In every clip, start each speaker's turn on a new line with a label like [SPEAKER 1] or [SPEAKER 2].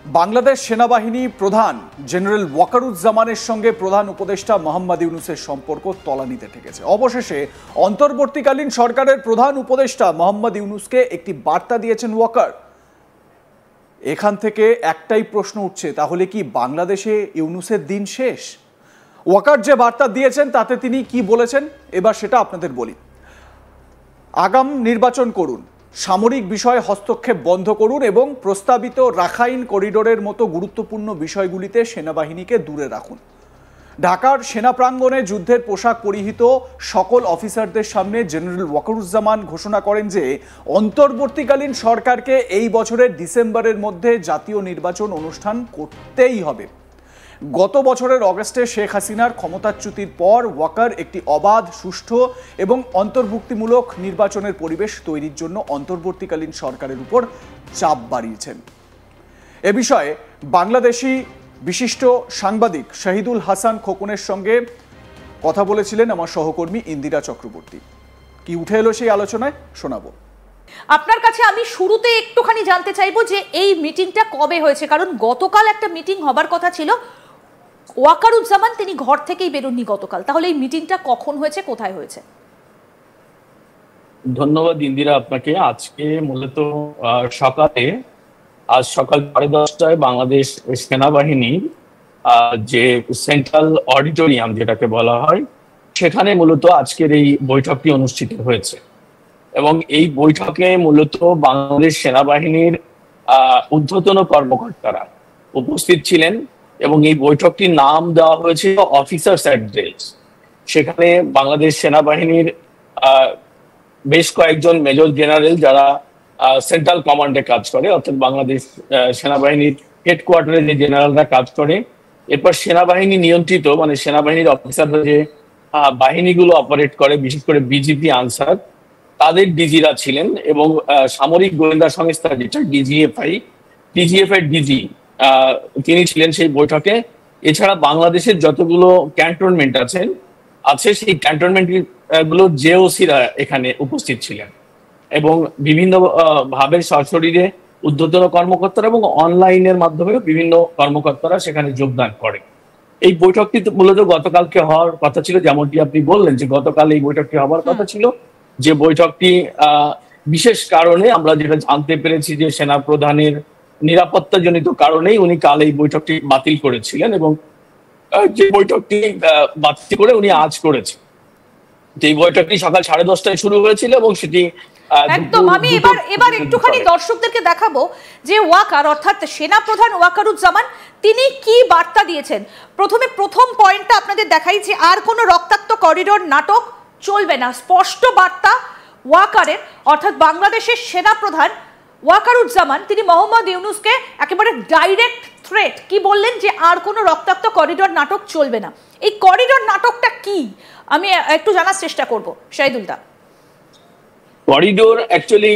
[SPEAKER 1] বাংলাদেশ সেনাবাহিনী প্রধান জেনারেল ওয়াকারুজ্জামানের সঙ্গে প্রধান উপদেষ্টা মোহাম্মদ ইউনূসের সম্পর্ক তলানিতে ঠেকেছে। অবশেষে অন্তর্বর্তীকালীন সরকারের প্রধান উপদেষ্টা মোহাম্মদ ইউনূসকে একটি বার্তা দিয়েছেন ওয়াকার। এখান থেকে একটাই প্রশ্ন উঠছে, তাহলে কি বাংলাদেশে ইউনূসের দিন শেষ? ওয়াকার যে বার্তা দিয়েছেন তাতে তিনি কি বলেছেন এবার সেটা আপনাদের বলি। আগাম নির্বাচন করুন, সামরিক বিষয়ে হস্তক্ষেপ বন্ধ করুন এবং প্রস্তাবিত রাখাইন করিডোরের মতো গুরুত্বপূর্ণ বিষয়গুলিতে সেনাবাহিনীকে দূরে রাখুন। ঢাকার সেনা প্রাঙ্গণে যুদ্ধের পোশাক পরিহিত সকল অফিসারদের সামনে জেনারেল ওয়াকারুজ্জামান ঘোষণা করেন যে অন্তর্বর্তীকালীন সরকারকে এই বছরের ডিসেম্বরের মধ্যে জাতীয় নির্বাচন অনুষ্ঠান করতেই হবে। গত বছরের অগাস্টে শেখ হাসিনার ক্ষমতাচ্যুতির পর ওয়াকার একটি অবাধ, সুষ্ঠু এবং অন্তর্ভুক্তিমূলক নির্বাচনের পরিবেশ তৈরির জন্য অন্তর্বর্তীকালীন সরকারের উপর চাপ বাড়িয়েছেন। এ বিষয়ে বাংলাদেশি বিশিষ্ট সাংবাদিক শহীদুল হাসান খোকনের সঙ্গে কথা বলেছিলেন আমার সহকর্মী ইন্দিরা চক্রবর্তী। কি উঠে এলো সেই আলোচনায় শোনাবো।
[SPEAKER 2] আপনার কাছে আমি শুরুতে একটুখানি জানতে চাইবো যে এই মিটিংটা কবে হয়েছে, কারণ গতকাল একটা মিটিং হবার কথা ছিল। ওয়াকারুজ্জামান তিনি ঘর থেকেই বেরোননি গতকাল, তাহলে এই মিটিংটা কখন হয়েছে, কোথায় হয়েছে?
[SPEAKER 3] ধন্যবাদ ইন্দিরা আপনাকে। আজকে মূলত আজ সকাল 10:30টায় বাংলাদেশ সেনাবাহিনীর যে সেন্ট্রাল অডিটোরিয়াম যেটাকে বলা হয়, সেখানে মূলত আজকের এই বৈঠকটি অনুষ্ঠিত হয়েছে এবং এই বৈঠকে মূলত বাংলাদেশ সেনাবাহিনীর ঊর্ধ্বতন কর্মকর্তারা উপস্থিত ছিলেন এবং এই বৈঠকটির নাম দেওয়া হয়েছিল অফিসার্স অ্যাড্রেস। সেখানে বাংলাদেশ সেনাবাহিনীর বেশ কয়েকজন মেজর জেনারেল যারা সেন্ট্রাল কমান্ডে কাজ করে, অর্থাৎ বাংলাদেশ সেনাবাহিনীর হেডকোয়ার্টারে যে জেনারেলরা কাজ করে, এরপর সেনাবাহিনী নিয়ন্ত্রিত মানে সেনাবাহিনীর অফিসাররা যে বাহিনীগুলো অপারেট করে, বিশেষ করে বিজিপি, আনসার, তাদের ডিজিরা ছিলেন এবং সামরিক গোয়েন্দা সংস্থা যেটা ডিজিএফআই ডিজি তিনি ছিলেন সেই বৈঠকে। এছাড়া বাংলাদেশের যতগুলো ক্যান্টনমেন্ট আছে সেই ক্যান্টনমেন্ট গুলো জেওসিরা এখানে উপস্থিত ছিলেন এবং বিভিন্ন ভাবে সশরীরে ঊর্ধ্বতন কর্মকর্তারা এবং অনলাইনের মাধ্যমে বিভিন্ন কর্মকর্তারা সেখানে যোগদান করে। এই বৈঠকটি মূলত গতকালকে হওয়ার কথা ছিল, যেমনটি আপনি বললেন যে গতকাল এই বৈঠকটি হওয়ার কথা ছিল, যে বৈঠকটি বিশেষ কারণে আমরা যেটা জানতে পেরেছি যে সেনা প্রধানের নিরাপত্তাজনিত কারণেই উনি কাল এই বৈঠকটি বাতিল করেছিলেন এবং যে বৈঠকটি বাতিল করে উনি আজ করেছেন। এই বৈঠকটি সকাল 10:30টায় শুরু হয়েছিল এবং সেটি
[SPEAKER 2] একদম আমি এবার একটুখানি দর্শকদেরকে দেখাবো যে ওয়াকার অর্থাৎ সেনা প্রধান ওয়াকারুজ্জামান তিনি কি বার্তা দিয়েছেন। প্রথম পয়েন্টটা আপনাদের দেখাই যে আর কোনো রক্তাক্ত করিডোর নাটক চলবে না। স্পষ্ট বার্তা ওয়াকারের, অর্থাৎ বাংলাদেশের সেনা প্রধান ওয়াকারুজ্জামান তিনি মোহাম্মদ ইউনূসকে একেবারে ডাইরেক্ট থ্রেট কি বললেন যে আর কোনো রক্তাক্ত করিডোর নাটক চলবে না। এই করিডোর নাটকটা কি আমি একটু জানার চেষ্টা করব শহীদুলদা।
[SPEAKER 3] করিডোর অ্যাকচুয়ালি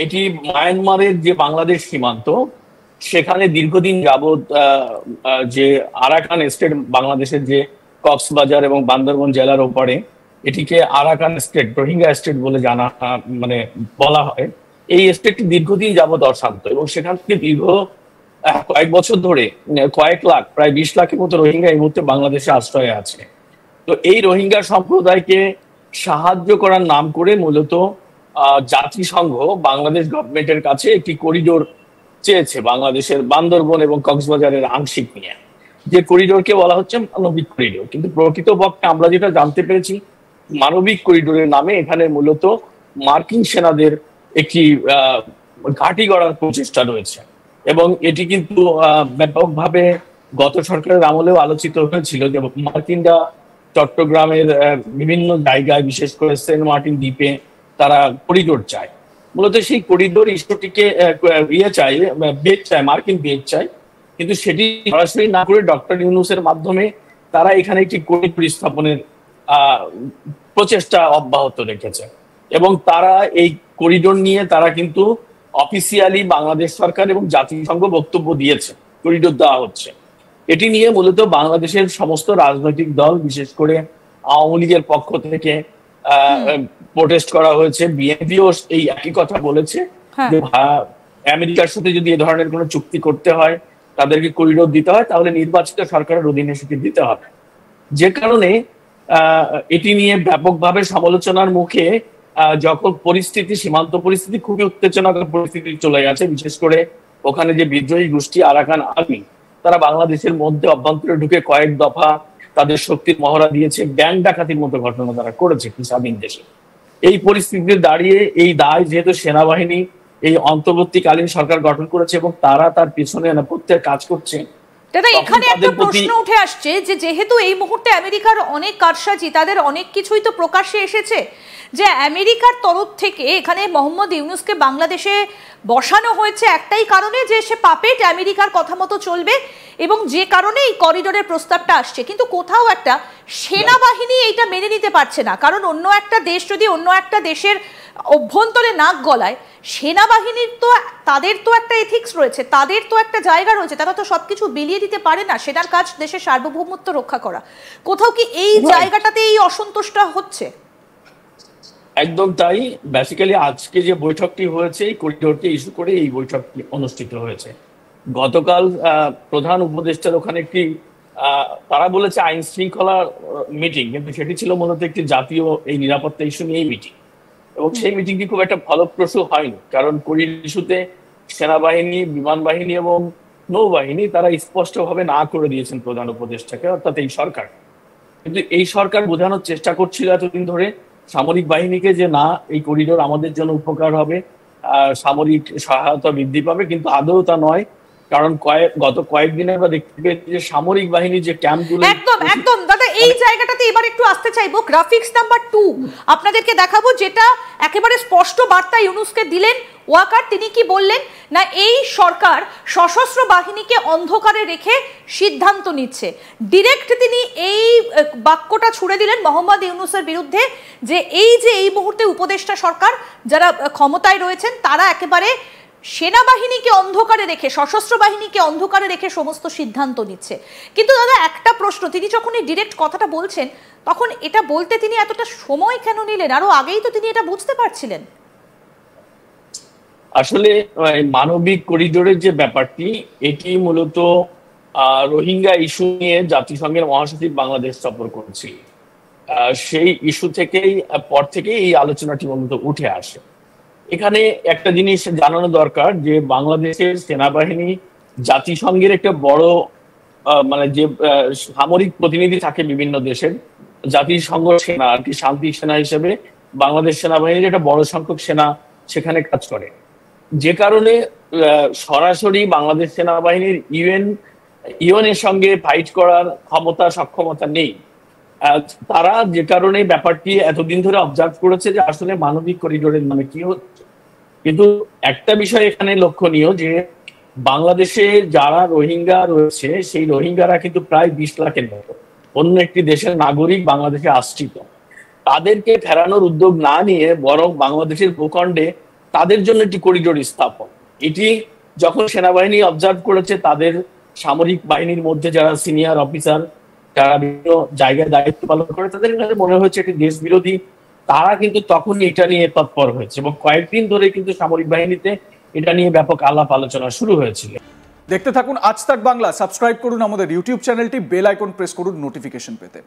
[SPEAKER 3] এটি মায়ানমারের যে বাংলাদেশ সীমান্ত, সেখানে দীর্ঘদিন যাবৎ যে আরাকান স্টেট, বাংলাদেশের যে কক্সবাজার এবং বান্দরবান জেলার ওপরে, এটিকে আরাকান স্টেট, রোহিঙ্গা স্টেট বলে বলা হয়। এই স্টেটটি দীর্ঘদিন যাবৎ অশান্ত এবং সেখান থেকে দীর্ঘ কয়েক বছর ধরে কয়েক লাখ, প্রায় 20 লাখের মতো রোহিঙ্গা এই মুহূর্তে বাংলাদেশে আশ্রয়ে আছে। তো এই রোহিঙ্গা সম্প্রদায়কে সাহায্য করার নাম করে মূলত জাতিসংঘ বাংলাদেশ গভর্নমেন্টের কাছে একটি করিডোর চেয়েছে বাংলাদেশের বান্দরবন এবং কক্সবাজারের আংশিক নিয়ে, যে করিডোরকে বলা হচ্ছে মানবিক করিডোর। কিন্তু প্রকৃতপক্ষে আমরা যেটা জানতে পেরেছি, মানবিক করিডোরের নামে এখানে মূলত মার্কিন সেনাদের একটি ঘাঁটি গড়ার প্রচেষ্টা রয়েছে এবং এটি কিন্তু ব্যাপকভাবে গত সরকারের আমলেও আলোচিত হয়েছিল যে মার্কিনরা চট্টগ্রামের বিভিন্ন জায়গায়, বিশেষ করে সেন্ট মার্টিন দ্বীপে তারা করিডোর চায়। মূলত সেই করিডোর ইস্যুটিকে বেদ চায়, মার্কিন বেদ চায়, কিন্তু সেটি সরাসরি না করে ডক্টর ইউনূসের মাধ্যমে তারা এখানে একটি করিডোর স্থাপনের প্রচেষ্টা অব্যাহত রেখেছে এবং তারা এই করিডোর নিয়ে তারা কিন্তু অফিসিয়ালি বাংলাদেশ সরকার এবং জাতিসংঘ বক্তব্য দিয়েছে করিডোর দেওয়া হচ্ছে। এটি নিয়ে মূলত বাংলাদেশের সমস্ত রাজনৈতিক দল, বিশেষ করে আওয়ামী লীগের পক্ষ থেকে প্রোটেস্ট করা হয়েছে। বিএনপিও এই একই কথা বলেছে যে আমেরিকার সাথে যদি এ ধরনের কোনো চুক্তি করতে হয় তাদেরকে করিডোর দিতে হয়, তাহলে নির্বাচিত সরকারের অধীনে সেটি দিতে হবে। যে কারণে এটি নিয়ে ব্যাপকভাবে সমালোচনার মুখে যখন পরিস্থিতি, সীমান্ত পরিস্থিতি খুবই উত্তেজনাকর পরিস্থিতি চলে গেছে, বিশেষ করে ওখানে যে বিদ্রোহী গোষ্ঠী আরাকান আর্মি, তারা বাংলাদেশের মধ্যে অভ্যন্তরে ঢুকে কয়েক দফা তাদের শক্তির মহড়া দিয়েছে, ব্যাংক ডাকাতির মতো ঘটনা তারা করেছে একটি স্বাধীন দেশে। এই পরিস্থিতিতে দাঁড়িয়ে এই দায় যেহেতু সেনাবাহিনী এই অন্তর্বর্তীকালীন সরকার গঠন করেছে এবং তারা তার পিছনে নেপথ্যের কাজ করছে,
[SPEAKER 2] দাদা এখানে একটা প্রশ্ন উঠে আসছে যে যেহেতু এই মুহূর্তে আমেরিকার অনেক কারসাজি, তাদের অনেক কিছুই তো প্রকাশ্যে এসেছে, যে আমেরিকার তরফ থেকে এখানে মোহাম্মদ ইউনূসকে বাংলাদেশে বসানো হয়েছে একটাই কারণে, যে সে পাপেট আমেরিকার কথা মতো চলবে, এবং যে কারণে এই করিডোরের প্রস্তাবটা আসছে। কিন্তু কোথাও একটা সেনাবাহিনী এইটা মেনে নিতে পারছে না, কারণ অন্য একটা দেশ যদি অন্য একটা দেশের অভ্যন্তরে নাক গলায়, সেনাবাহিনীর তো তাদের তো একটা এথিক্স রয়েছে, তাদের তো একটা জায়গা রয়েছে, তারা তো সবকিছু বিলিয়ে দিতে পারে না। সেনার কাজ দেশের সার্বভৌমত্ব রক্ষা করা। কোথাও কি এই জায়গাটাতে এই অসন্তোষটা হচ্ছে?
[SPEAKER 3] একদম তাই। বেসিক্যালি আজকে যে বৈঠকটি হয়েছে এই করিডোরকে ইস্যু করে এই বৈঠকটি অনুষ্ঠিত হয়েছে। গতকাল প্রধান উপদেষ্টার ওখানে একটি তারা বলেছে আইন শৃঙ্খলা মিটিং, কিন্তু সেটি ছিল মূলত একটি জাতীয় এই নিরাপত্তা ইস্যু নিয়েই মিটিং, এবং সেই মিটিংটি খুব একটা ফলপ্রসূ হয়নি। কারণ করিডোর ইস্যুতে সেনাবাহিনী, বিমান বাহিনী এবং নৌবাহিনী তারা স্পষ্টভাবে না করে দিয়েছেন প্রধান উপদেষ্টাকে, অর্থাৎ এই সরকার। কিন্তু এই সরকার বোঝানোর চেষ্টা করছিল এতদিন ধরে সামরিক বাহিনীকে যে না, এই করিডোর আমাদের জন্য উপকার হবে, সামরিক সহায়তা বৃদ্ধি পাবে, কিন্তু আদৌ তা নয়। কারণ গত কয়েকদিনে আমরা দেখতে পেয়েছি যে সামরিক বাহিনী যে ক্যাম্পগুলো,
[SPEAKER 2] একদম একদম দাদা এই জায়গাটাতে এবার একটু আসতে চাইবো। গ্রাফিক্স নাম্বার 2 আপনাদেরকে দেখাবো, যেটা একেবারে স্পষ্ট বার্তা ইউনূসকে দিলেন ওয়াকার। তিনি কি বললেন না, এই সরকার সশস্ত্র বাহিনীকে অন্ধকারে রেখে সিদ্ধান্ত নিচ্ছে। ডিরেক্ট তিনি এই বাক্যটা ছুড়ে দিলেন মোহাম্মদ ইউনূসের বিরুদ্ধে, যে এই মুহূর্তে উপদেষ্টা সরকার যারা ক্ষমতায় রয়েছেন তারা একেবারে সেনাবাহিনীকে অন্ধকারে রেখে, সশস্ত্র বাহিনীকে অন্ধকারে রেখে সমস্ত সিদ্ধান্ত নিচ্ছে। কিন্তু দাদা একটা প্রশ্ন, তিনি যখন এই ডিরেক্ট কথাটা বলছেন তখন এটা বলতে তিনি এতটা সময় কেন নিলেন? আরো আগেই তো তিনি এটা বুঝতে পারছিলেন।
[SPEAKER 3] আসলে মানবিক করিডোরের যে ব্যাপারটি, এটি মূলত রোহিঙ্গা ইস্যু নিয়ে জাতিসংঘের মহাসচিব বাংলাদেশ সফর করেছিল। সেই ইস্যু থেকেই পর থেকে এই আলোচনাটি মূলত উঠে আসে। এখানে একটা জিনিস জানানো দরকার যে বাংলাদেশের সেনাবাহিনী জাতিসংঘের একটা বড় মানে যে সামরিক প্রতিনিধি থাকে বিভিন্ন দেশের, জাতিসংঘ সেনা আর কি শান্তি সেনা হিসেবে বাংলাদেশ সেনাবাহিনীর একটা বড় সংখ্যক সেনা সেখানে কাজ করে। যে কারণে সরাসরি বাংলাদেশ সেনাবাহিনীর ইউএন এর সঙ্গে ফাইট করার ক্ষমতা সক্ষমতা নেই। তারা যে কারণে ব্যাপারটি এতদিন ধরে অবজার্ভ করেছে যে আসলে মানবিক করিডোরের মানে কি হচ্ছে। কিন্তু একটা বিষয় এখানে লক্ষণীয় যে বাংলাদেশে যারা রোহিঙ্গা রয়েছে সেই রোহিঙ্গারা কিন্তু প্রায় 20 লাখের মতো অন্য একটি দেশের নাগরিক বাংলাদেশে আশ্রিত। তাদেরকে ফেরানোর উদ্যোগ না নিয়ে বরং বাংলাদেশের ভূখণ্ডে তাদের জন্য একটি করিডোর স্থাপন, এটি যখন সেনাবাহিনী অবজার্ভ করেছে, তাদের সামরিক বাহিনীর মধ্যে যারা সিনিয়র অফিসার যারা বিভিন্ন জায়গায় দায়িত্ব পালন করে, তাদের মনে হয়েছে এটি দেশ বিরোধী। তারা কিন্তু তখনই এটা নিয়ে তৎপর হয়েছে এবং কয়েকদিন ধরে কিন্তু সামরিক বাহিনীতে এটা নিয়ে ব্যাপক আলাপ আলোচনা শুরু হয়েছিল।
[SPEAKER 1] দেখতে থাকুন আজ তাক বাংলা। সাবস্ক্রাইব করুন আমাদের ইউটিউব চ্যানেলটি, বেল আইকন প্রেস করুন নোটিফিকেশন পেতে।